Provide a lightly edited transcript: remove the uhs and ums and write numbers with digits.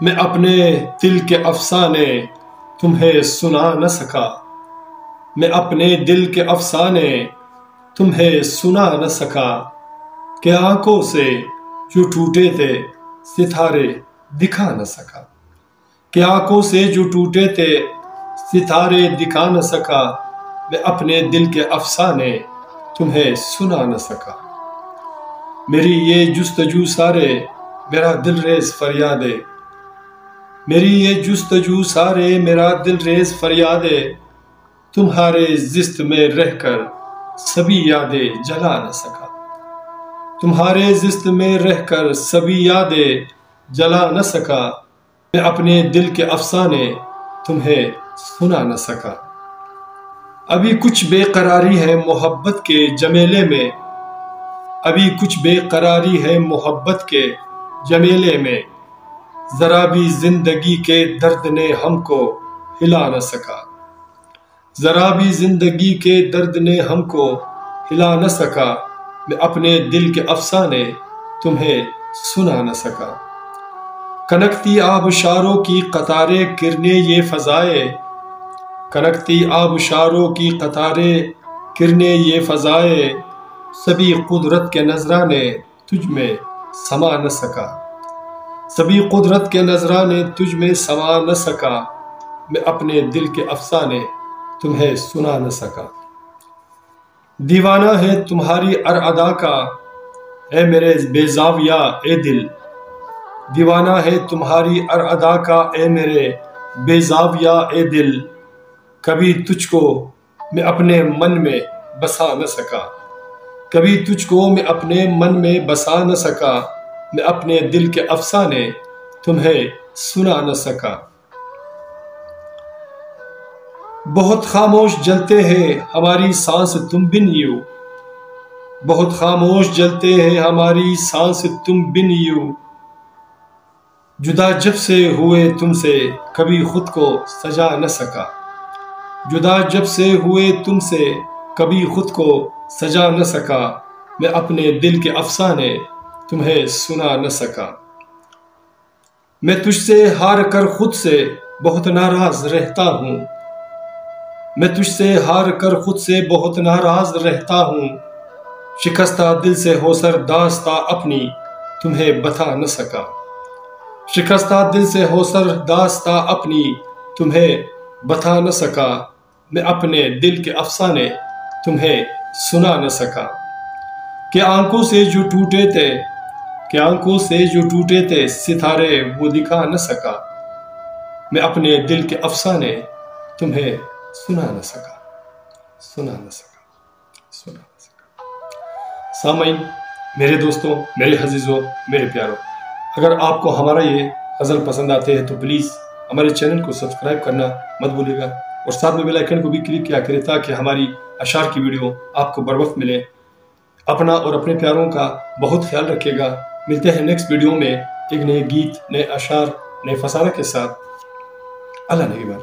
میں اپنے دل کے افسانے تمہیں سنا نہ سکا، میں اپنے دل کے افسانے تمہیں سنا نہ سکا، کہ آنکھوں سے جو ٹوٹے تھے ستارے دکھا نہ سکا، کہ آنکھوں سے جو ٹوٹے تھے ستارے دکھا نہ سکا، میں اپنے دل کے افسانے تمہیں سنا نہ سکا۔ میری یہ جستجو سارے میرا دل ریز فریادے، میری یہ جستجو سارے میرا دل ریز فریادے، تمہارے زست میں رہ کر سبھی یادیں جلا نہ سکا، تمہارے زست میں رہ کر سبھی یادیں جلا نہ سکا، میں اپنے دل کے افسانے تمہیں سنا نہ سکا۔ ابھی کچھ بے قراری ہے محبت کے جمیلے میں، ابھی کچھ بے قراری ہے محبت کے جمیلے میں، ذرا بھی زندگی کے درد نے ہم کو ہلا نہ سکا، ذرا بھی زندگی کے درد نے ہم کو ہلا نہ سکا، میں اپنے دل کے افسانے تمہیں سنا نہ سکا۔ کنکتی آبشاروں کی قطاریں کرنے یہ فضائے، کنکتی آبشاروں کی قطاریں کرنے یہ فضائے، سبھی قدرت کے نذرانے تجھ میں سما نہ سکا، سبھی قدرت کے نذرانے تجھ میں سما نہ سکا، میں اپنے دل کے افسانے تمہیں سنا نہ سکا۔ دیوانہ ہے تمہاری ہر ادا کا اے میرے بے زاویہ اے دل، دیوانہ ہے تمہاری ہر ادا کا اے میرے بے زاویہ اے دل، کبھی تجھ کو میں اپنے من میں بسا نہ سکا، کبھی تجھ کو میں اپنے من میں بسا نہ سکا، میں اپنے دل کے افسانے تمہیں سنا نہ سکا۔ بہت خاموش جلتے ہیں ہماری سانس تم بن یوں، بہت خاموش جلتے ہیں ہماری سانس تم بن یوں، جدا جب سے ہوئے تم سے کبھی خود کو سجا نہ سکا، جدا جب سے ہوئے تم سے کبھی خود کو سجا نہ سکا، میں اپنے دل کے افسانے تمہیں سنا نہ سکا۔ میں تجھ سے ہار کر خود سے بہت ناراض رہتا ہوں، میں تجھ سے ہار کر خود سے بہت ناراض رہتا ہوں، شکستہ دل سے ہوسر داستاں اپنی تمہیں بتا نہ سکا، شکستہ دل سے ہوسر داستاں اپنی تمہیں بتا نہ سکا، میں اپنے دل کے افسانے تمہیں سنا نہ سکا۔ کہ آنکھوں سے جو ٹوٹے تھے، کہ آنکھوں سے جو ٹوٹے تھے ستارے وہ دکھا نہ سکا، میں اپنے دل کے افسانے تمہیں سنا نہ سکا، سنا نہ سکا، سنا نہ سکا۔ سامعین، میرے دوستوں، میرے عزیزوں، میرے پیاروں، اگر آپ کو ہمارا یہ غزل پسند آتے ہیں تو پلیز ہمارے چینل کو سبسکرائب کرنا مت بھولیے گا، اور ساتھ میں بیل آئیکن کو بھی کلک کیا کریں تاکہ ہماری اشعار کی ویڈیو آپ کو بر وقت ملے۔ اپنا اور اپنے پیاروں کا بہت خیال رکھیے گا۔ ملتے ہیں نیکسٹ ویڈیو میں ایک نئے گیت، نئے اشعار، نئے فسانہ کے ساتھ۔ اللہ نگہبان۔